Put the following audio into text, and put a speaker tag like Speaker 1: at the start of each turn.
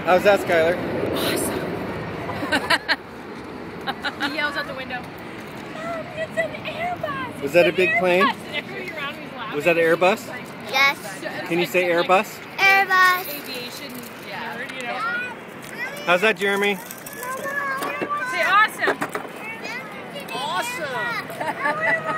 Speaker 1: How's that, Skylar?
Speaker 2: Awesome. He yells out the window, "Mom, it's an Airbus!"
Speaker 1: Was that a big plane? Was that an Airbus?
Speaker 3: Yes.
Speaker 1: Can you say Airbus?
Speaker 3: Airbus.
Speaker 2: Aviation nerd, you know.
Speaker 1: How's that, Jeremy?
Speaker 2: Say awesome.
Speaker 3: Awesome.